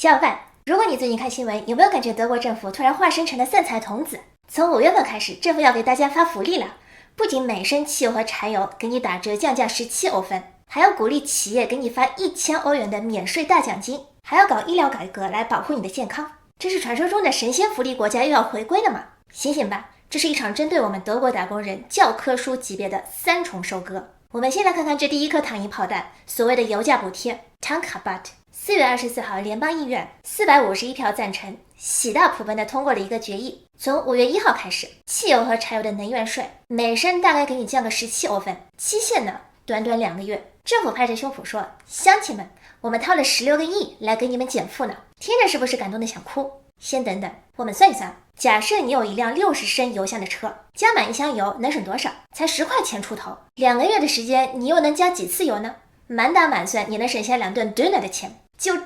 小伙伴，如果你最近看新闻，有没有感觉德国政府突然化身成了散财童子？从5月份开始，政府要给大家发福利了，不仅每升汽油和柴油给你打折降价17欧分，还要鼓励企业给你发1000欧元的免税大奖金，还要搞医疗改革来保护你的健康。这是传说中的神仙福利国家又要回归了吗？醒醒吧，这是一场针对我们德国打工人教科书级别的3重收割。我们先来看看这第一颗糖衣炮弹，所谓的油价补贴 Tankrabatt。4月24号，联邦议院451票赞成，喜大普奔地通过了一个决议，从5月1号开始，汽油和柴油的能源税每升大概给你降个17欧分，期限呢，短短2个月。政府拍着胸脯说，乡亲们，我们掏了16个亿来给你们减负呢，听着是不是感动得想哭？先等等，我们算一算，假设你有一辆60升油箱的车，加满1箱油能省多少？才10块钱出头，2个月的时间你又能加几次油呢？满打满算你能省下2顿 dinner 的钱，就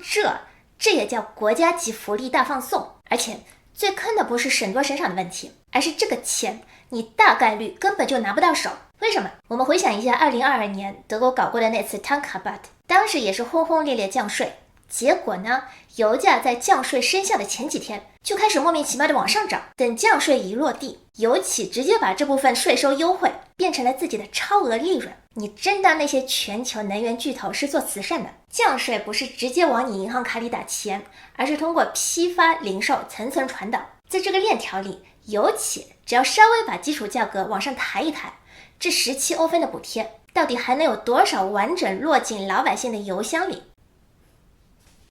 这也叫国家级福利大放送。而且最坑的不是省多省少的问题，而是这个钱你大概率根本就拿不到手。为什么？我们回想一下2022年德国搞过的那次 Tankrabatt， 当时也是轰轰烈烈降税，结果呢，油价在降税生效的前几天就开始莫名其妙的往上涨，等降税一落地，油企直接把这部分税收优惠变成了自己的超额利润。你真当那些全球能源巨头是做慈善的？降税不是直接往你银行卡里打钱，而是通过批发零售层层传导，在这个链条里，油企只要稍微把基础价格往上抬一抬，这17欧分的补贴到底还能有多少完整落进老百姓的油箱里？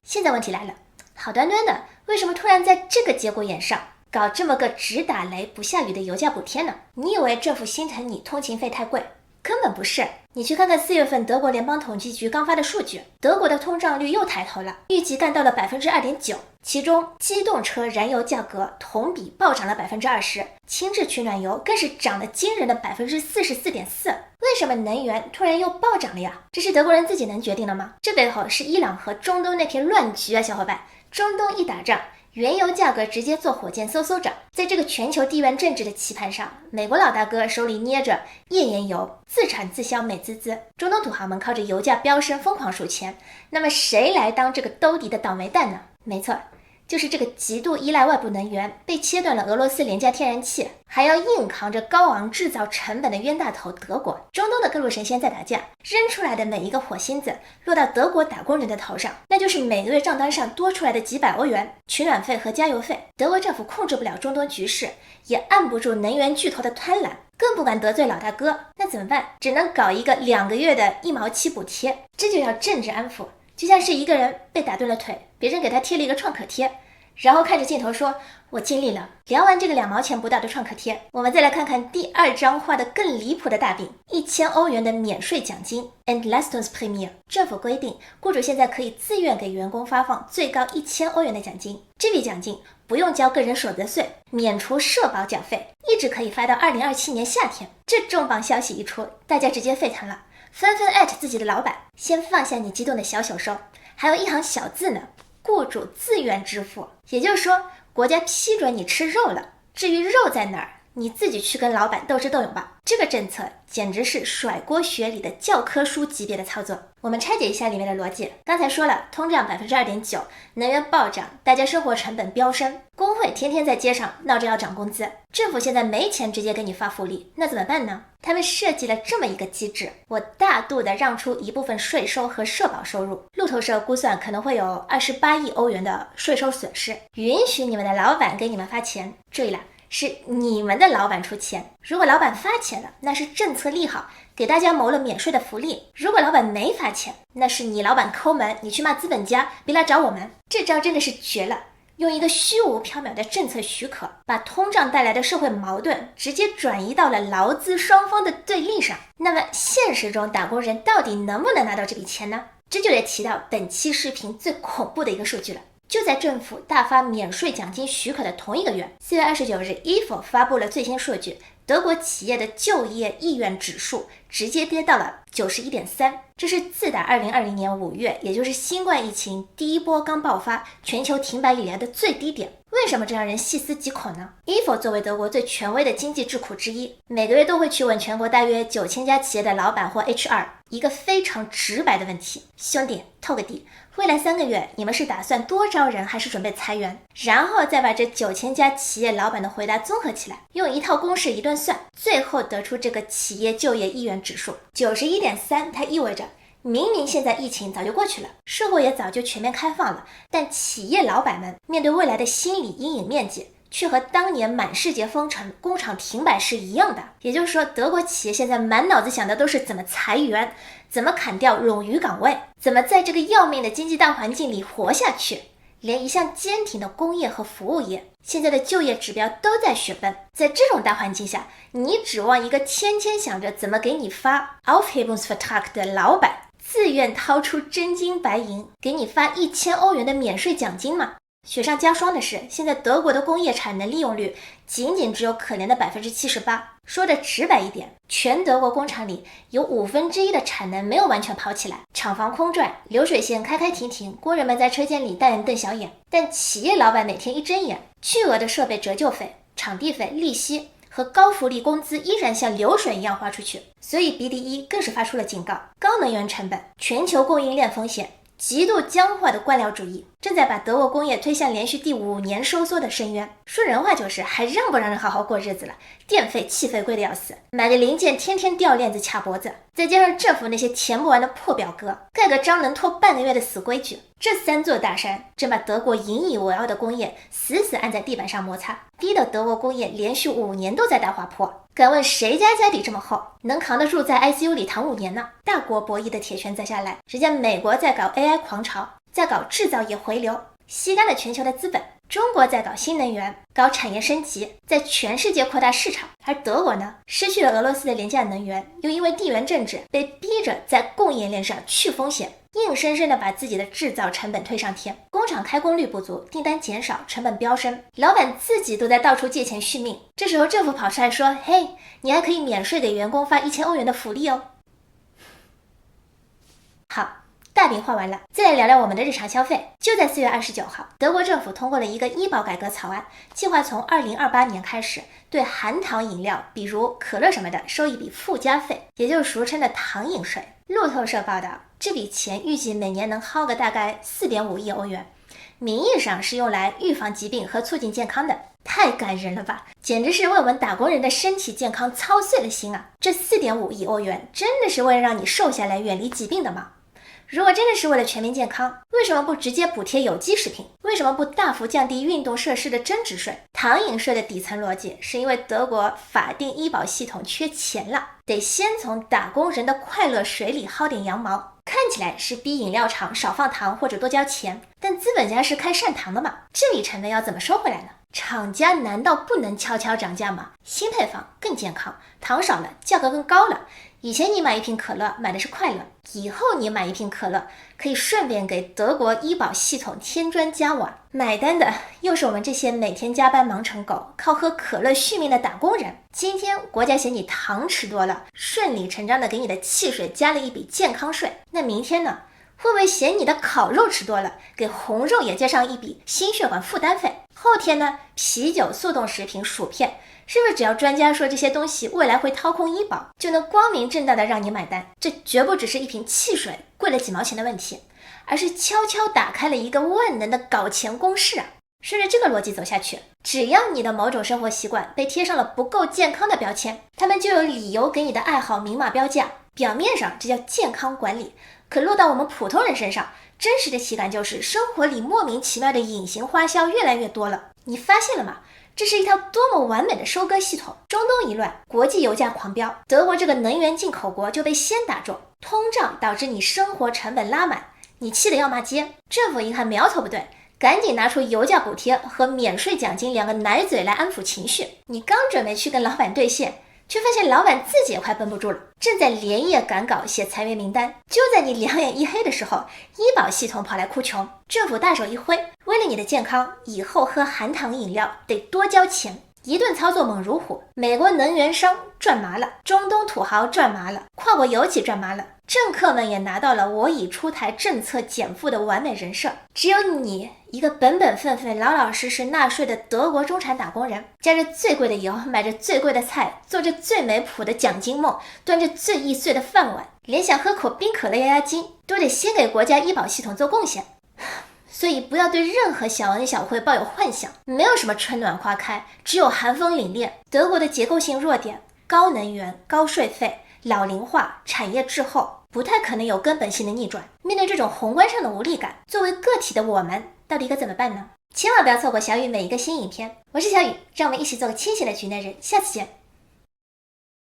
现在问题来了，好端端的，为什么突然在这个节骨眼上搞这么个只打雷不下雨的油价补贴呢？你以为政府心疼你通勤费太贵？根本不是。你去看看4月份德国联邦统计局刚发的数据，德国的通胀率又抬头了，预计干到了 2.9%， 其中机动车燃油价格同比暴涨了 20%， 轻质取暖油更是涨了惊人的 44.4%。 为什么能源突然又暴涨了呀？这是德国人自己能决定的吗？这背后是伊朗和中东那片乱局啊，小伙伴。中东一打仗，原油价格直接做火箭嗖涨。在这个全球地缘政治的棋盘上，美国老大哥手里捏着页岩油，自产自销美滋滋，中东土豪们靠着油价飙升疯狂数钱。那么谁来当这个兜底的倒霉蛋呢？没错，就是这个极度依赖外部能源，被切断了俄罗斯廉价天然气，还要硬扛着高昂制造成本的冤大头德国。中东的各路神仙在打架，扔出来的每一个火星子落到德国打工人的头上，那就是每个月账单上多出来的几百欧元取暖费和加油费。德国政府控制不了中东局势，也按不住能源巨头的贪婪，更不敢得罪老大哥，那怎么办？只能搞一个2个月的1毛7补贴，这就叫政治安抚。就像是一个人被打断了腿，别人给他贴了一个创可贴，然后看着镜头说，我尽力了。聊完这个2毛钱不到的创可贴，我们再来看看第2张画的更离谱的大饼，1000欧元的免税奖金 Entlastungsprämie。 政府规定，雇主现在可以自愿给员工发放最高1000欧元的奖金，这笔奖金不用交个人所得税，免除社保缴费，一直可以发到2027年夏天。这重磅消息一出，大家直接沸腾了，纷纷@自己的老板，先放下你激动的小手手。还有一行小字呢，雇主自愿支付，也就是说国家批准你吃肉了，至于肉在哪儿，你自己去跟老板斗智斗勇吧。这个政策简直是甩锅学里的教科书级别的操作。我们拆解一下里面的逻辑。刚才说了，通胀 2.9%， 能源暴涨，大家生活成本飙升，工会天天在街上闹着要涨工资，政府现在没钱直接给你发福利，那怎么办呢？他们设计了这么一个机制，我大度的让出一部分税收和社保收入，路透社估算可能会有28亿欧元的税收损失，允许你们的老板给你们发钱。注意了，是你们的老板出钱，如果老板发钱了，那是政策利好，给大家谋了免税的福利。如果老板没发钱，那是你老板抠门，你去骂资本家，别来找我们。这招真的是绝了，用一个虚无缥缈的政策许可，把通胀带来的社会矛盾直接转移到了劳资双方的对立上。那么现实中打工人到底能不能拿到这笔钱呢？这就得提到本期视频最恐怖的一个数据了。就在政府大发免税奖金许可的同一个月，4月29日 IFO 发布了最新数据，德国企业的就业意愿指数直接跌到了 91.3， 这是自打2020年5月，也就是新冠疫情第一波刚爆发，全球停摆以来的最低点。为为什么这让人细思极恐呢 ？IFO 作为德国最权威的经济智库之一，每个月都会去问全国大约9000家企业的老板或 HR 一个非常直白的问题：兄弟，透个底，未来3个月你们是打算多招人还是准备裁员？然后再把这9000家企业老板的回答综合起来，用一套公式一顿算，最后得出这个企业就业意愿指数 91.3， 它意味着明明现在疫情早就过去了，社会也早就全面开放了，但企业老板们面对未来的心理阴影面积却和当年满世界封城、工厂停摆是一样的。也就是说，德国企业现在满脑子想的都是怎么裁员，怎么砍掉冗余岗位，怎么在这个要命的经济大环境里活下去。连一向坚挺的工业和服务业，现在的就业指标都在雪崩。在这种大环境下，你指望一个天天想着怎么给你发 Aufhebungsvertrag 的老板自愿掏出真金白银给你发1000欧元的免税奖金吗？雪上加霜的是，现在德国的工业产能利用率仅仅只有可怜的 78%。说的直白一点，全德国工厂里有1/5的产能没有完全跑起来，厂房空转，流水线开开停停，工人们在车间里大眼瞪小眼。但企业老板哪天一睁眼，巨额的设备折旧费、场地费、利息和高福利工资依然像流水一样花出去。所以 BDE 更是发出了警告：高能源成本、全球供应链风险、极度僵化的官僚主义正在把德国工业推向连续第5年收缩的深渊。说人话就是，还让不让人好好过日子了？电费、气费贵得要死，买个零件天天掉链子卡脖子，再加上政府那些填不完的破表格，盖个章能拖半个月的死规矩，这3座大山正把德国引以为傲的工业死死按在地板上摩擦，逼得德国工业连续5年都在大滑坡。敢问谁家家底这么厚，能扛得住在 ICU 里躺5年呢？大国博弈的铁拳再下来，人家美国在搞 AI 狂潮，在搞制造业回流，吸干了全球的资本。中国在搞新能源，搞产业升级，在全世界扩大市场。而德国呢，失去了俄罗斯的廉价能源，又因为地缘政治被逼着在供应链上去风险，硬生生的把自己的制造成本推上天。工厂开工率不足，订单减少，成本飙升，老板自己都在到处借钱续命。这时候政府跑出来说，嘿，你还可以免税给员工发1000欧元的福利哦。好，大饼画完了，再来聊聊我们的日常消费。就在4月29号，德国政府通过了一个医保改革草案，计划从2028年开始对含糖饮料，比如可乐什么的，收一笔附加费，也就是俗称的糖饮税。路透社报道，这笔钱预计每年能薅个大概4.5亿欧元，名义上是用来预防疾病和促进健康的。太感人了吧，简直是为我们打工人的身体健康操碎了心啊！这4.5亿欧元真的是为了让你瘦下来远离疾病的吗？如果真的是为了全民健康，为什么不直接补贴有机食品？为什么不大幅降低运动设施的增值税？糖饮税的底层逻辑是因为德国法定医保系统缺钱了，得先从打工人的快乐水里薅点羊毛。看起来是逼饮料厂少放糖或者多交钱，但资本家是开善堂的嘛，这笔成本要怎么收回来呢？厂家难道不能悄悄涨价吗？新配方更健康，糖少了，价格更高了。以前你买一瓶可乐买的是快乐，以后你买一瓶可乐可以顺便给德国医保系统添砖加瓦，买单的又是我们这些每天加班忙成狗，靠喝可乐续命的打工人。今天国家嫌你糖吃多了，顺理成章的给你的汽水加了一笔健康税，那明天呢？会不会嫌你的烤肉吃多了，给红肉也加上一笔心血管负担费？后天呢？啤酒、速冻食品、薯片，是不是只要专家说这些东西未来会掏空医保，就能光明正大的让你买单？这绝不只是一瓶汽水贵了几毛钱的问题，而是悄悄打开了一个万能的搞钱公式啊！顺着这个逻辑走下去，只要你的某种生活习惯被贴上了不够健康的标签，他们就有理由给你的爱好明码标价。表面上这叫健康管理，可落到我们普通人身上，真实的体感就是生活里莫名其妙的隐形花销越来越多了。你发现了吗？这是一套多么完美的收割系统。中东一乱，国际油价狂飙，德国这个能源进口国就被先打中，通胀导致你生活成本拉满，你气得要骂街。政府一看苗头不对，赶紧拿出油价补贴和免税奖金2个奶嘴来安抚情绪。你刚准备去跟老板兑现，却发现老板自己也快绷不住了，正在连夜赶稿写裁员名单。就在你两眼一黑的时候，医保系统跑来哭穷，政府大手一挥，为了你的健康，以后喝含糖饮料得多交钱。一顿操作猛如虎，美国能源商赚麻了，中东土豪赚麻了，跨国油企赚麻了，政客们也拿到了我已出台政策减负的完美人设。只有你一个本本分分老老实实纳税的德国中产打工人，加着最贵的油，买着最贵的菜，做着最没谱的奖金梦，端着最易碎的饭碗，连想喝口冰可乐压压惊都得先给国家医保系统做贡献。所以不要对任何小恩小惠抱有幻想，没有什么春暖花开，只有寒风凛冽。德国的结构性弱点，高能源、高税费、老龄化、产业滞后，不太可能有根本性的逆转。面对这种宏观上的无力感，作为个体的我们到底该怎么办呢？千万不要错过小雨每一个新影片。我是小雨，让我们一起做个清醒的局内人，下次见。